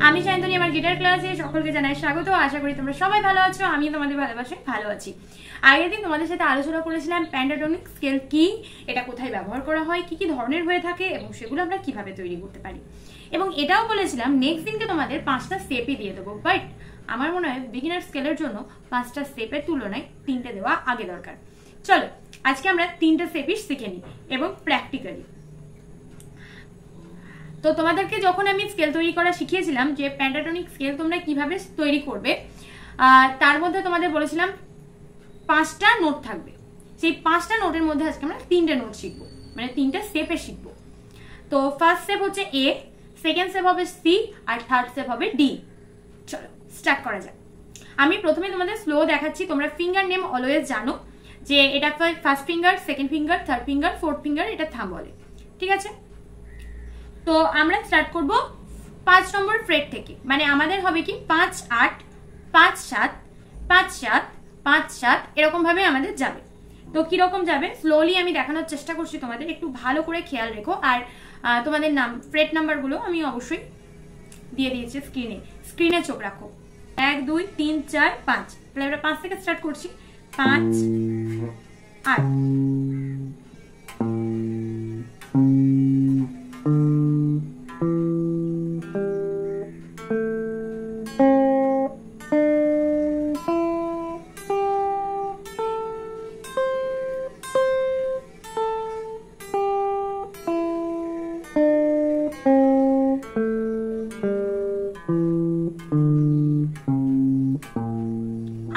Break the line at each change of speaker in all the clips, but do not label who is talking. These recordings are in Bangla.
আমি শান্তনী, আমার গিটার ক্লাসে সকলকে জানাই স্বাগত। আশা করি তোমরা সবাই ভালো আছো, আমি তোমাদের ভালোবাসায় ভালো আছি। আগের দিন তোমাদের সাথে আলোচনা করেছিলাম পেন্টাটোনিক স্কেল কি, এটা কোথায় ব্যবহার করা হয়, কি কি ধরনের হয়ে থাকে এবং সেগুলো আমরা কিভাবে তৈরি করতে পারি। এবং এটাও বলেছিলাম নেক্সট দিনকে তোমাদের 5টা স্টেপই দিয়ে দেবো, বাট আমার মনে হয় বিগিনার স্কেলের জন্য 5টা স্টেপের তুলনায় 3টে দেওয়া আগে দরকার। চলো আজকে আমরা 3টে স্টেপই শিখে নিই এবং প্র্যাকটিক্যালি। তো তোমাদেরকে যখন আমি স্কেল তৈরি করা শিখিয়েছিলাম যে পেন্টাটোনিক স্কেল তোমরা কিভাবে তৈরি করবে, তার মধ্যে তোমাদের বলেছিলাম 5টা নোট থাকবে। সেই 5টা নোটের মধ্যে আজকে আমরা 3টে নোট শিখবো, মানে 3টে স্টেপে শিখবো। তো ফার্স্ট স্টেপ হচ্ছে এ, সেকেন্ড স্টেপ হবে সি, আর থার্ড স্টেপ হবে ডি। চলো স্টার্ট করা যাক। আমি প্রথমে তোমাদের স্লো দেখাচ্ছি, তোমরা ফিঙ্গার নেম অলওয়েজ জানো যে এটা first finger, second finger, third finger, fourth finger, এটা থাম্ব বলে, ঠিক আছে? তো আমরা স্টার্ট করব 5 নম্বর ফ্রেট থেকে, মানে আমাদের হবে কি 5-8, 5-7, 5-7, 5-7 এরকম ভাবে আমাদের যাবে। তো কিরকম যাবে স্লোলি আমি দেখানোর চেষ্টা করছি, তোমাদের একটু ভালো করে খেয়াল রেখো। আর তোমাদের ফ্রেট নাম্বারগুলো আমি অবশ্যই দিয়ে দিয়েছি স্ক্রিনে চোখ রাখো। 1 2 3 4 5। তাহলে আমরা 5 থেকে স্টার্ট করছি। 5-8।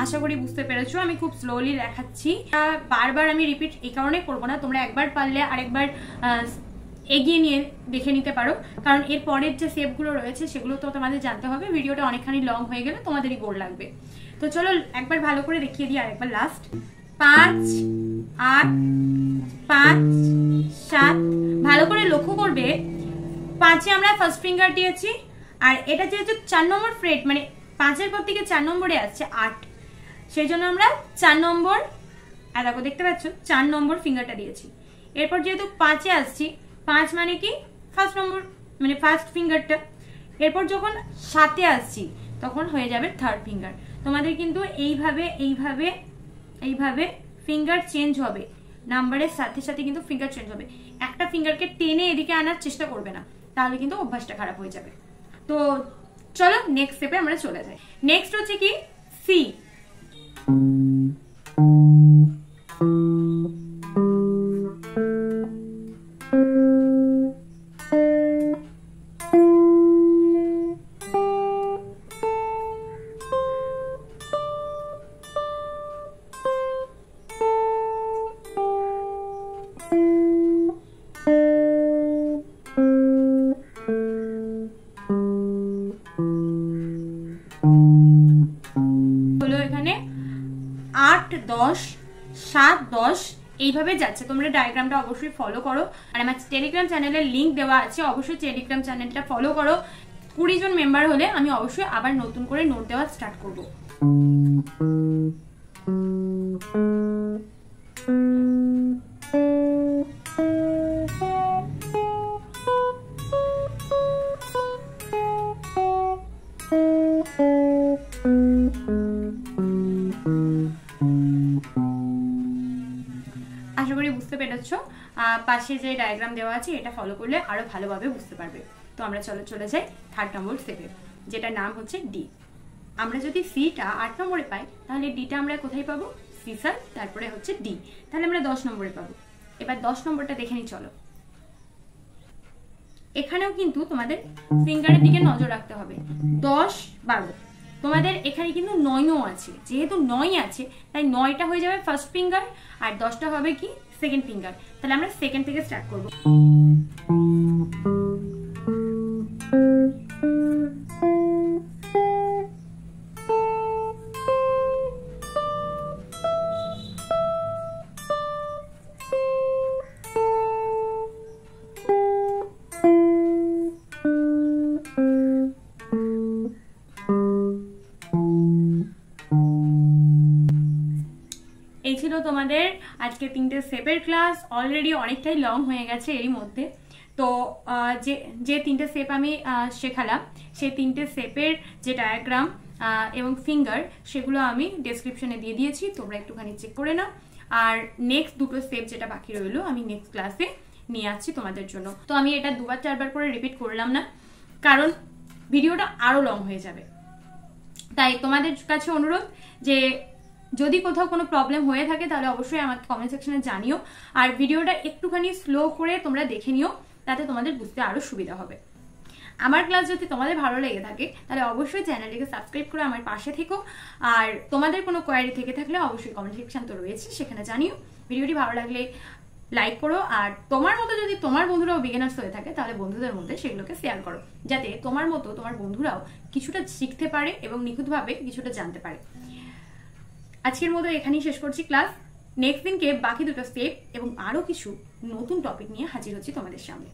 আশা করি বুঝতে পেরেছো, আমি খুব স্লোলি দেখাচ্ছি, বারবার আমি রিপিট এই কারণে করবো না। তোমরা একবার পারলে আরেকবার এগিয়ে নিয়ে দেখে নিতে পারো, কারণ এর পরের যে স্টেপগুলো রয়েছে সেগুলো তো তোমাদের জানতে হবে। ভিডিওটা অনেকখানি লং হয়ে গেলে তোমাদেরই বোর লাগবে। তো চলো একবার ভালো করে দেখিয়ে দিই আরেকবার লাস্ট। 5-8, 5-7। ভালো করে লক্ষ্য করবে 5-এ আমরা ফার্স্ট ফিঙ্গার দিয়েছি, আর এটা যেহেতু 4 নম্বর ফ্রেট, মানে 5-এর পর থেকে 4 নম্বরে আসছে 8, সেই জন্য আমরা 4 নম্বর, দেখো দেখতে পাচ্ছ 4 নম্বর ফিঙ্গারটা দিয়েছি। এরপর যেহেতু 5-এ আসছি, 5 মানে কি ফার্স্ট নম্বর, মানে ফার্স্ট ফিঙ্গারটা। এরপর যখন 7-এ আসছি তখন হয়ে যাবে থার্ড ফিঙ্গার। তোমাদের কিন্তু এইভাবে এইভাবে এইভাবে ফিঙ্গার চেঞ্জ হবে, নাম্বারের সাথে সাথে কিন্তু ফিঙ্গার চেঞ্জ হবে। একটা ফিঙ্গারকে টেনে এদিকে আনার চেষ্টা করবে না, তাহলে কিন্তু অভ্যাসটা খারাপ হয়ে যাবে। তো চলো নেক্সট স্টেপে আমরা চলে যাই। নেক্সট হচ্ছে কি সি। এখানে 8 10 7 10 এইভাবে যাচ্ছে। তোমরা ডায়াগ্রামটা অবশ্যই ফলো করো, আর আমার টেলিগ্রাম চ্যানেলের লিংক দেওয়া আছে, অবশ্যই টেলিগ্রাম চ্যানেলটা ফলো করো। 20 জন মেম্বার হলে আমি অবশ্যই আবার নতুন করে নোট দেওয়া স্টার্ট করব। আশা করি বুঝতে পেরেছো। পাশে যে ডায়াগ্রাম দেওয়া আছে এটা ফলো করলে আরো ভালোভাবে বুঝতে পারবে। তো আমরা চলে যাই থার্ড নম্বর স্টেপে, যেটা নাম হচ্ছে ডি। আমরা যদি সিটা 8 নম্বরে পাই, তাহলে ডিটা আমরা কোথায় পাবো? সি স্যার, তারপরে হচ্ছে ডি, তাহলে আমরা 10 নম্বরে পাবো। এবার 10 নম্বরটা দেখে নিই চলো। এখানেও কিন্তু তোমাদের ফিঙ্গারের দিকে নজর রাখতে হবে। 10 12 তোমাদের এখানে কিন্তু 9ও আছে, যেহেতু 9 আছে তাই 9টা হয়ে যাবে ফার্স্ট ফিঙ্গার, আর 10টা হবে কি সেকেন্ড ফিঙ্গার। তাহলে আমরা সেকেন্ড থেকে স্টার্ট করব। এই ছিল তোমাদের আজকে 3টে স্টেপের ক্লাস। অলরেডি অনেকটাই লং হয়ে গেছে এরই মধ্যে, তো যে তিনটে শেপ আমি শেখালাম সেই তিনটে শেপের যে ডায়াগ্রাম এবং ফিঙ্গার সেগুলো আমি ডেসক্রিপশনে দিয়ে দিয়েছি, তোমরা একটুখানি চেক করে নাও। আর নেক্সট দুটো স্টেপ যেটা বাকি রইলো আমি নেক্সট ক্লাসে নিয়ে আসছি তোমাদের জন্য। তো আমি এটা 2-4 করে রিপিট করলাম না, কারণ ভিডিওটা আরো লং হয়ে যাবে। তাই তোমাদের কাছে অনুরোধ যে যদি কোথাও কোনো প্রবলেম হয়ে থাকে তাহলে অবশ্যই আমাকে কমেন্ট সেকশনে জানিও, আর ভিডিওটা একটুখানি স্লো করে তোমরা দেখে নিও, তাতে তোমাদের বুঝতে আরো সুবিধা হবে। আমার ক্লাস যদি তোমাদের ভালো লেগে থাকে তাহলে অবশ্যই চ্যানেলটিকে সাবস্ক্রাইব করে আমার পাশে থেকো, আর তোমাদের কোনো কোয়ারি থেকে থাকলে অবশ্যই কমেন্ট সেকশন তো রয়েছে, সেখানে জানিও। ভিডিওটি ভালো লাগলে লাইক করো, আর তোমার মতো যদি তোমার বন্ধুরাও বিগিনার্স হয়ে থাকে তাহলে বন্ধুদের মধ্যে সেগুলোকে শেয়ার করো, যাতে তোমার মতো তোমার বন্ধুরাও কিছুটা শিখতে পারে এবং নিখুঁতভাবে কিছুটা জানতে পারে। আজকের মতো এখানেই শেষ করছি ক্লাস। নেক্সট দিনকে বাকি দুটো স্টেপ এবং আরো কিছু নতুন টপিক নিয়ে হাজির হচ্ছি তোমাদের সামনে।